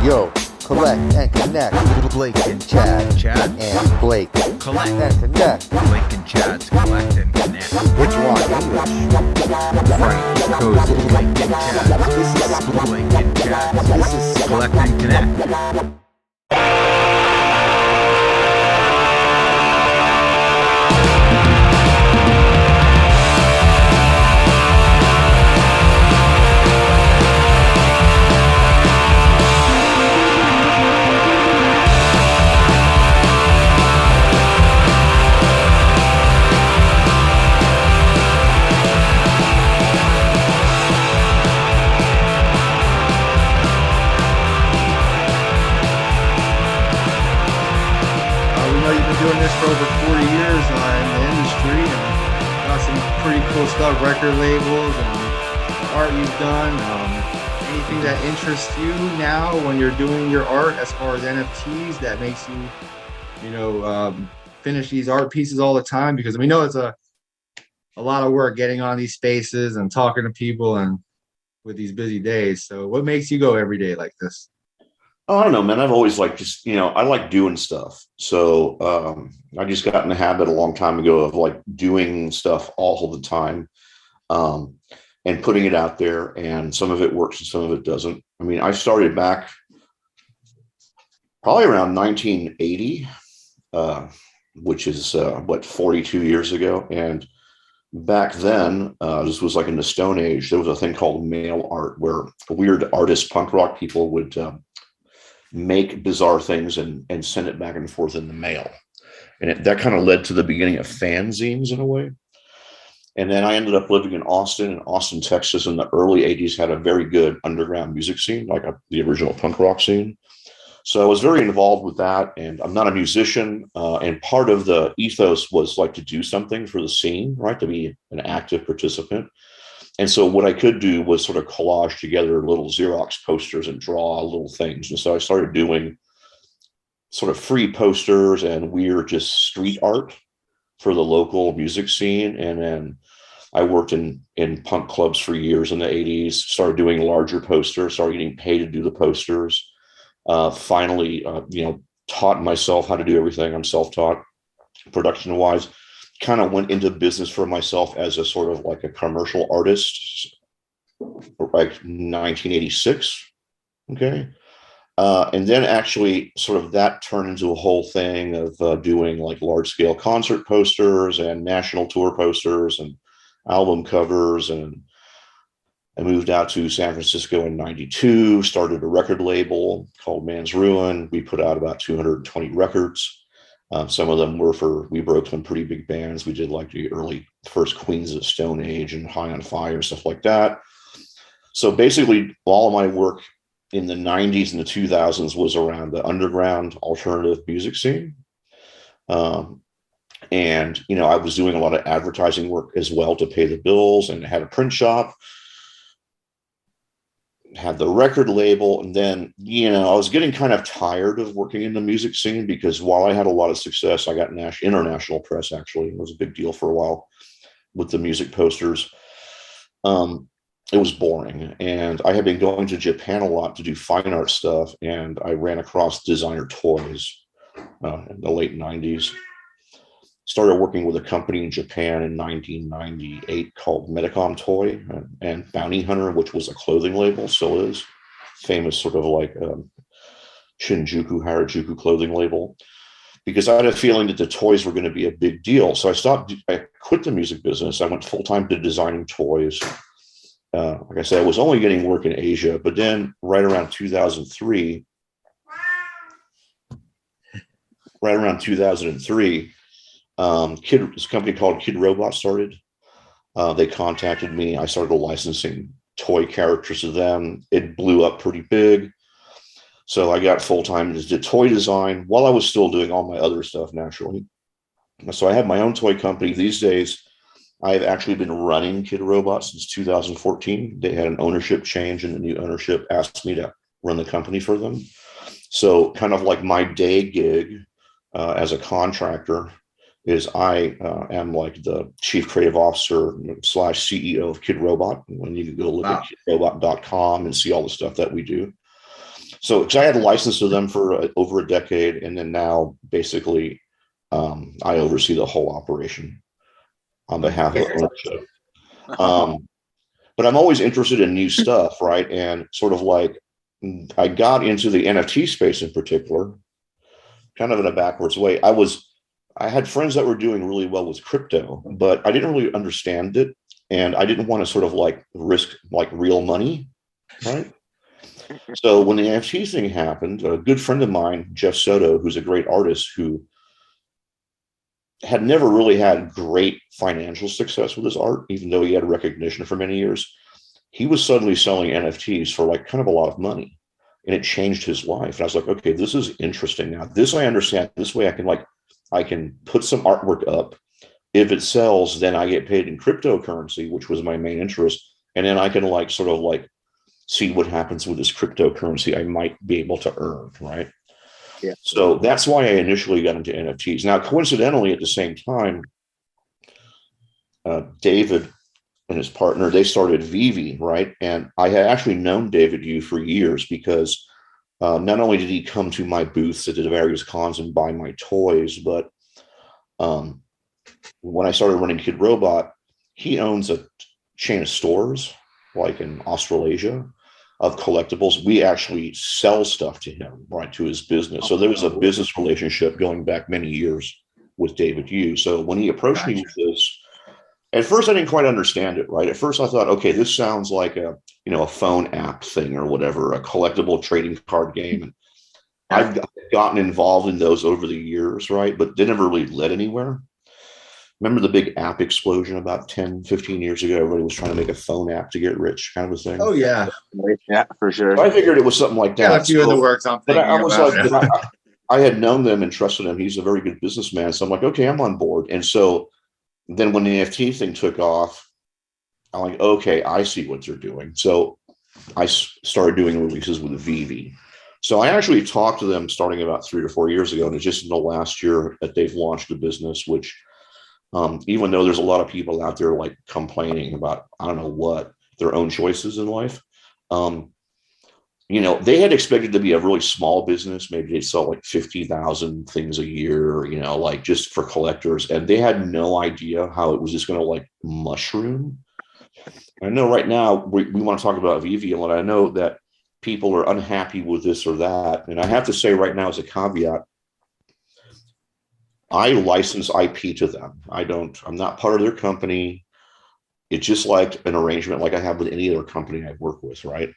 Yo, collect and connect. Blake and Chad. Chad. And Blake. Collect and connect. Blake and Chad's collect and connect. Which one? English. Frank, Kozik, Blake and Chad. This is Blake and Chad. This is Collect and connect. Doing this for over 40 years in the industry, and got some pretty cool stuff, record labels and art you've done. Anything that interests you now when you're doing your art, as far as NFTs, that makes you, finish these art pieces all the time? Because we know it's a lot of work getting on these spaces and talking to people and with these busy days. So what makes you go every day like this? Oh, I don't know, man. I've always liked I like doing stuff. So I just got in the habit a long time ago of like doing stuff all the time and putting it out there. And some of it works and some of it doesn't. I mean, I started back probably around 1980, which is 42 years ago. And back then, this was like in the Stone Age, there was a thing called mail art where weird artist punk rock people would make bizarre things and send it back and forth in the mail. And that kind of led to the beginning of fanzines in a way. And then I ended up living in Austin, and Austin, Texas in the early 80s had a very good underground music scene, like the original punk rock scene. So I was very involved with that, and I'm not a musician. And part of the ethos was like to do something for the scene, right? To be an active participant. And so what I could do was sort of collage together little Xerox posters and draw little things. And so I started doing sort of free posters and weird just street art for the local music scene. And then I worked in punk clubs for years in the 80s, started doing larger posters, started getting paid to do the posters. Finally, taught myself how to do everything. I'm self-taught production-wise. Kind of went into business for myself as a sort of like a commercial artist, like 1986. Okay. And then actually sort of that turned into a whole thing of doing like large scale concert posters and national tour posters and album covers. And I moved out to San Francisco in 92, started a record label called Man's Ruin. We put out about 220 records. Some of them we broke some pretty big bands. We did like the early first Queens of Stone Age and High on Fire, stuff like that. So basically all of my work in the 90s and the 2000s was around the underground alternative music scene. And, I was doing a lot of advertising work as well to pay the bills, and had a print shop, had the record label. And then, I was getting kind of tired of working in the music scene, because while I had a lot of success, I got international press. Actually, it was a big deal for a while with the music posters. It was boring. And I had been going to Japan a lot to do fine art stuff. And I ran across designer toys in the late 90s. Started working with a company in Japan in 1998 called Medicom Toy and Bounty Hunter, which was a clothing label, still is. Famous sort of like Shinjuku, Harajuku clothing label. Because I had a feeling that the toys were going to be a big deal. So I quit the music business. I went full-time to designing toys. Like I said, I was only getting work in Asia, but then right around 2003, this company called Kid Robot started. They contacted me. I started licensing toy characters to them. It blew up pretty big. So I got full-time into toy design while I was still doing all my other stuff naturally. So I have my own toy company. These days, I've actually been running Kid Robot since 2014. They had an ownership change, and the new ownership asked me to run the company for them. So kind of like my day gig as a contractor is I am like the chief creative officer / CEO of Kid Robot. When you can go look at kidrobot.com and see all the stuff that we do. So, because I had a license to them for over a decade, and then now basically I oversee the whole operation on behalf of ownership. But I'm always interested in new stuff, right? And sort of like I got into the NFT space in particular, kind of in a backwards way. I had friends that were doing really well with crypto, but I didn't really understand it. And I didn't want to sort of like risk like real money, right? So when the NFT thing happened, a good friend of mine, Jeff Soto, who's a great artist who had never really had great financial success with his art, even though he had recognition for many years, he was suddenly selling NFTs for like kind of a lot of money. And it changed his life. And I was like, okay, this is interesting. Now, this I understand. This way I can put some artwork up. If it sells, then I get paid in cryptocurrency, which was my main interest. And then I can like sort of like see what happens with this cryptocurrency I might be able to earn, right? Yeah. So that's why I initially got into NFTs. Now, coincidentally, at the same time, David and his partner, they started VeVe, right? And I had actually known David Yu for years because not only did he come to my booths at the various cons and buy my toys, but when I started running Kid Robot, he owns a chain of stores like in Australasia of collectibles. We actually sell stuff to him, right, to his business. So there was a business relationship going back many years with David Yu. So when he approached me with this, at first I didn't quite understand it, right? At first I thought, okay, this sounds like a phone app thing or whatever, a collectible trading card game. And I've gotten involved in those over the years, right? But they never really led anywhere. Remember the big app explosion about 10, 15 years ago? Everybody was trying to make a phone app to get rich, kind of a thing. Oh, yeah. Yeah, for sure. So I figured it was something like that. Yeah, a few of the works I'm But thinking I was about. like, I had known them and trusted him. He's a very good businessman. So I'm like, okay, I'm on board. And so then when the NFT thing took off, I'm like, okay, I see what they're doing. So I started doing releases with VeVe. So I actually talked to them starting about 3 or 4 years ago. And it's just in the last year that they've launched a business, which even though there's a lot of people out there like complaining about, I don't know what, their own choices in life. They had expected to be a really small business. Maybe they sell like 50,000 things a year, like just for collectors. And they had no idea how it was just going to like mushroom. I know right now we want to talk about VeVe a lot. I know that people are unhappy with this or that. And I have to say right now as a caveat, I license IP to them. I'm not part of their company. It's just like an arrangement like I have with any other company I work with, right?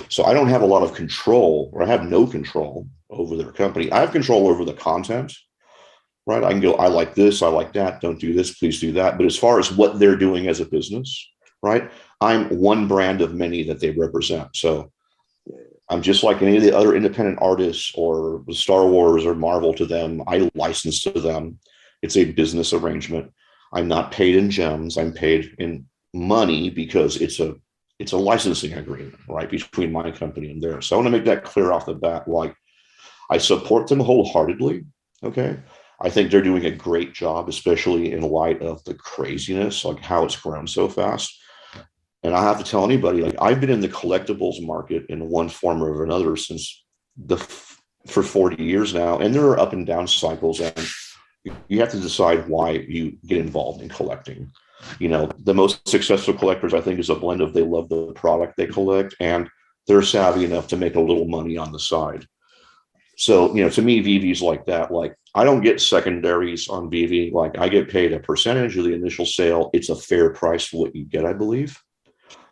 So I don't have a lot of control, or I have no control over their company. I have control over the content, right? I can go, I like this, I like that, don't do this, please do that. But as far as what they're doing as a business, right? I'm one brand of many that they represent. So I'm just like any of the other independent artists or Star Wars or Marvel to them. I license to them. It's a business arrangement. I'm not paid in gems. I'm paid in money because it's a licensing agreement, right, between my company and theirs. So I want to make that clear off the bat. Like, I support them wholeheartedly. Okay. I think they're doing a great job, especially in light of the craziness, like how it's grown so fast. And I have to tell anybody, like, I've been in the collectibles market in one form or another for 40 years now. And there are up and down cycles, and you have to decide why you get involved in collecting. The most successful collectors, I think, is a blend of they love the product they collect and they're savvy enough to make a little money on the side. So, to me, VeVe's like that. Like, I don't get secondaries on VeVe. Like, I get paid a percentage of the initial sale. It's a fair price for what you get, I believe,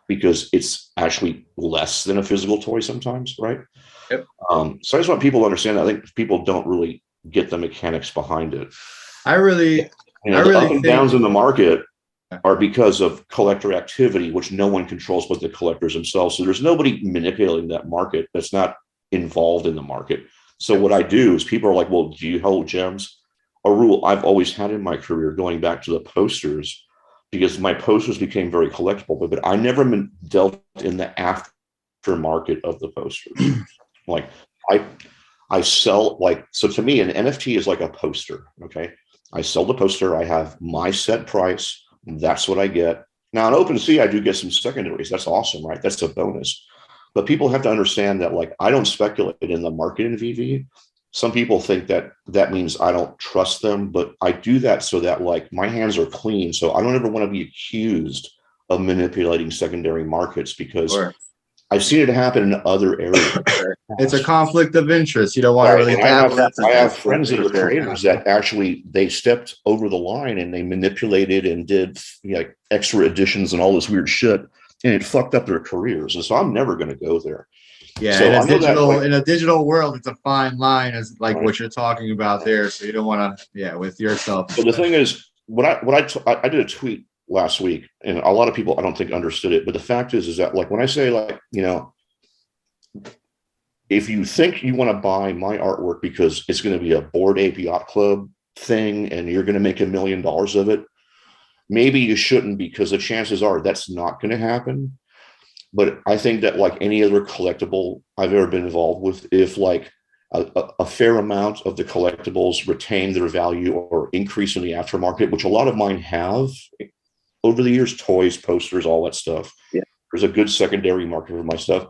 because it's actually less than a physical toy sometimes, right? Yep. So I just want people to understand that. I think people don't really get the mechanics behind it. The Up and downs in the market are because of collector activity, which no one controls but the collectors themselves. So there's nobody manipulating that market that's not involved in the market. So what I do is people are like, well, do you hold gems? A rule I've always had in my career, going back to the posters, because my posters became very collectible, but I never dealt in the aftermarket of the posters. Like I sell, like, so to me, an NFT is like a poster. Okay. I sell the poster. I have my set price. That's what I get. Now on OpenSea, I do get some secondaries. That's awesome, right? That's a bonus. But people have to understand that, like, I don't speculate in the market in VeVe. Some people think that that means I don't trust them, but I do that so that, like, my hands are clean. So I don't ever want to be accused of manipulating secondary markets, because Sure. I've seen it happen in other areas. It's a conflict of interest. You don't want to really And dabble. I have friends that are traders that actually they stepped over the line and they manipulated and did, you know, like extra additions and all this weird shit, and it fucked up their careers. And so I'm never going to go there. Yeah, So in a digital world, it's a fine line, as like what you're talking about there. So you don't want to, with yourself. So the thing is, I did a tweet last week, and a lot of people I don't think understood it. But the fact is that, like, when I say, like, you know, if you think you want to buy my artwork because it's going to be a Bored Ape Yacht Club thing and you're going to make $1 million of it, maybe you shouldn't, because the chances are that's not going to happen. But I think that, like any other collectible I've ever been involved with, if like a fair amount of the collectibles retain their value or increase in the aftermarket, which a lot of mine have over the years, toys, posters, all that stuff. Yeah. There's a good secondary market for my stuff.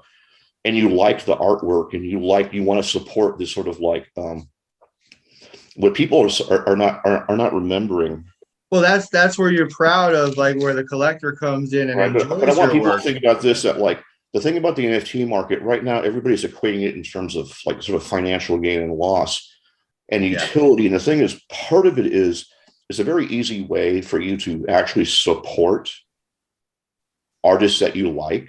And you like the artwork and you want to support this sort of like what people are not remembering. Well, that's where you're proud of, like, where the collector comes in and enjoys but I want people work. to think about this, that, like, the thing about the NFT market right now, everybody's equating it in terms of, like, sort of financial gain and loss and utility. And the thing is, part of it is it's a very easy way for you to actually support artists that you like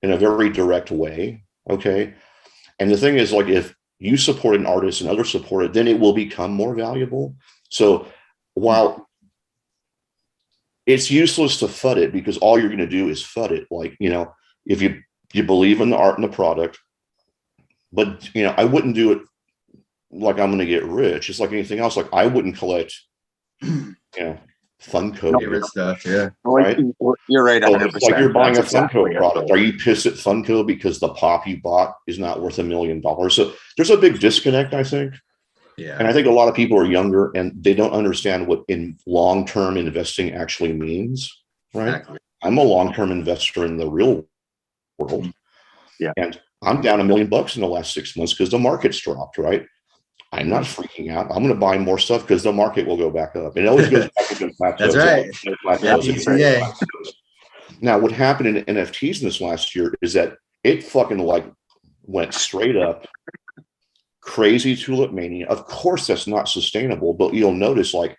in a very direct way. Okay. And the thing is, like, if you support an artist and others support it, then it will become more valuable. So while it's useless to FUD it, because all you're going to do is FUD it. Like, you know, if you believe in the art and the product, but, you know, I wouldn't do it like I'm going to get rich. It's like anything else. Like, I wouldn't collect, you know, Funko Favorite stuff. Yeah. right? You're right. 100%. So it's like you're buying That's a Funko exactly product. Are you pissed at Funko because the pop you bought is not worth $1 million? So there's a big disconnect, I think. Yeah. And I think a lot of people are younger and they don't understand what in long-term investing actually means, right? Exactly. I'm a long-term investor in the real world. Yeah. And I'm down $1 million in the last 6 months because the market's dropped, right? I'm not freaking out. I'm going to buy more stuff because the market will go back up. It always goes back to plateaus. That's right. Plateaus. Now, what happened in NFTs in this last year is that it fucking, like, went straight up. Crazy tulip mania. Of course, that's not sustainable, but you'll notice, like,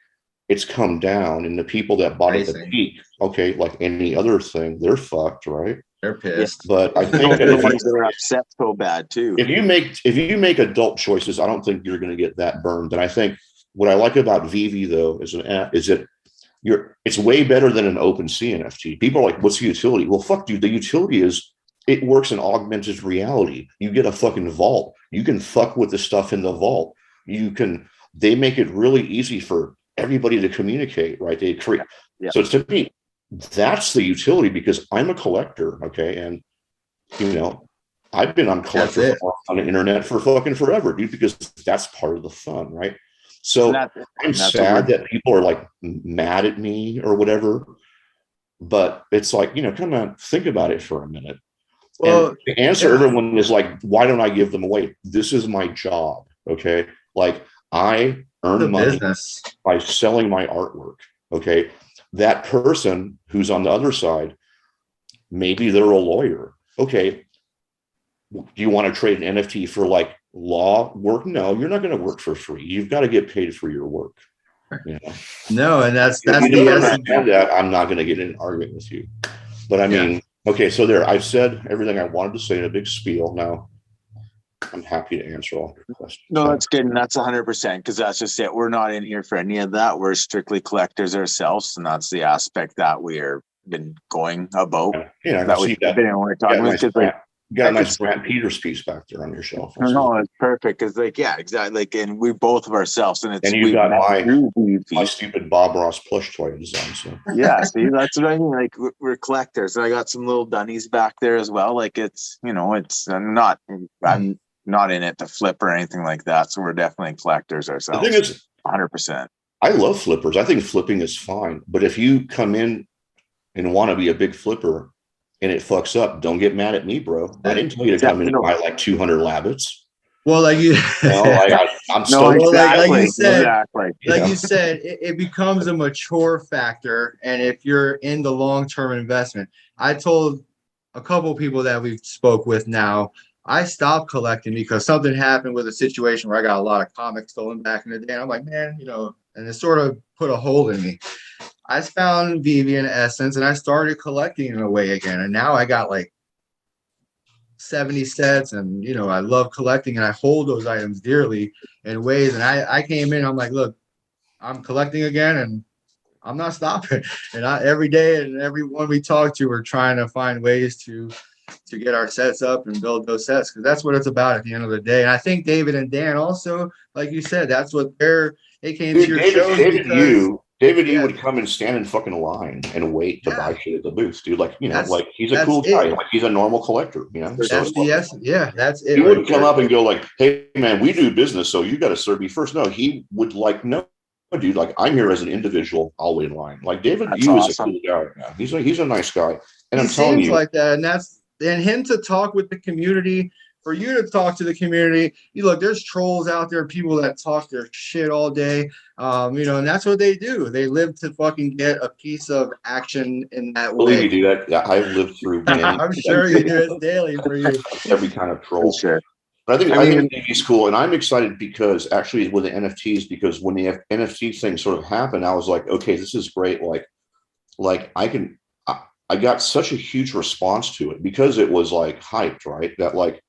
it's come down, and the people that bought at the peak, okay, like any other thing, they're fucked, right? They're pissed. But I think that the ones that are upset so bad too. if you make adult choices, I don't think you're going to get that burned. And I think what I like about VeVe, though, is that it's way better than an OpenSea NFT. People are like, "What's the utility?" Well, fuck, dude. The utility is it works in augmented reality. You get a fucking vault. You can fuck with the stuff in the vault. They make it really easy for everybody to communicate, right? They create. Yeah. So to me, that's the utility, because I'm a collector. Okay. And, you know, I've been on collector on the internet for fucking forever, dude, because that's part of the fun. Right. So I'm sad that people are like mad at me or whatever, but it's like, you know, come on, think about it for a minute. Well, and the answer everyone is like, why don't I give them away? This is my job. Okay. Like, I earn money by selling my artwork. Okay. That person who's on the other side, maybe they're a lawyer. Okay. Do you want to trade an NFT for like law work? No, you're not going to work for free. You've got to get paid for your work. You know? No, and that's the essence. That I'm not going to get in an argument with you. But I mean, okay, so there, I've said everything I wanted to say in a big spiel. Now, I'm happy to answer all your questions. No, that's good. And that's 100%, because that's just it. We're not in here for any of that. We're strictly collectors ourselves. And that's the aspect that we're been going about. Yeah, that we've been talking with. You got a nice Brant Peters piece back there on your shelf. No, it's perfect. Because, like, yeah, exactly. Like, and we both of ourselves. And it's, and you got my stupid Bob Ross plush toy design. So yeah, see, that's what I mean. Like, we're collectors. And I got some little dunnies back there as well. Like, it's, you know, it's I'm not in it to flip or anything like that. So we're definitely collectors ourselves. The thing is, 100%. I love flippers. I think flipping is fine. But if you come in and want to be a big flipper, and it fucks up, don't get mad at me, bro. I didn't tell you to come in and buy like 200 Labbits. Well, like you, I'm No, stoked. Well, exactly. like Yeah. you said, it becomes a mature factor. And if you're in the long-term investment, I told a couple people that we spoke with now, I stopped collecting because something happened with a situation where I got a lot of comics stolen back in the day. And I'm like, man, and it sort of put a hole in me. I found VeVe and Essence and I started collecting in a way again. And now I got like 70 sets, and I love collecting and I hold those items dearly in ways. And I came in, I'm like, look, I'm collecting again and I'm not stopping. And every day and everyone we talk to, we're trying to find ways to get our sets up and build those sets, because that's what it's about at the end of the day. And I think David and Dan also, like you said, that's what they came to your shows because David, you would come and stand in fucking line and wait to buy shit at the booth, dude. Like, like he's a cool guy. Like he's a normal collector, That's the essence. Yeah, that's it. He wouldn't come up and go like, hey man, we do business, so you got to serve me first. No, he would like, no, dude, like I'm here as an individual, I'll wait in line. Like David, you is a cool guy. Yeah, he's a nice guy. And I'm telling you, like that, and him to talk with the community, for you to talk to the community. Look, there's trolls out there, people that talk their shit all day, and that's what they do. They live to fucking get a piece of action in that way. Believe me, dude, I've lived through many. I'm sure you do it daily for you. Every kind of troll. Sure. But I think it's cool, and I'm excited because actually with the NFTs, because when the NFT thing sort of happened, I was like, okay, this is great. Like I got such a huge response to it because it was like hyped, right? That like.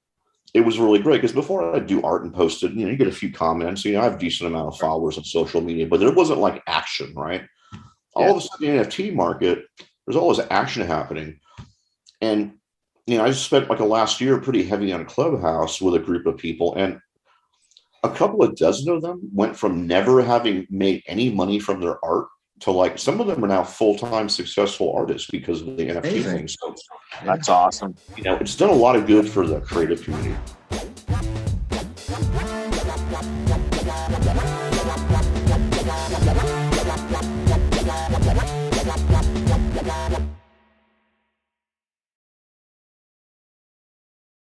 It was really great because before I do art and post it, you get a few comments. I have a decent amount of followers on social media, but there wasn't like action, right? All of a sudden, the NFT market, there's always action happening. And, I spent like the last year pretty heavy on Clubhouse with a group of people. And a couple of dozen of them went from never having made any money from their art to like some of them are now full-time successful artists because of the NFT thing. So that's awesome. It's done a lot of good for the creative community.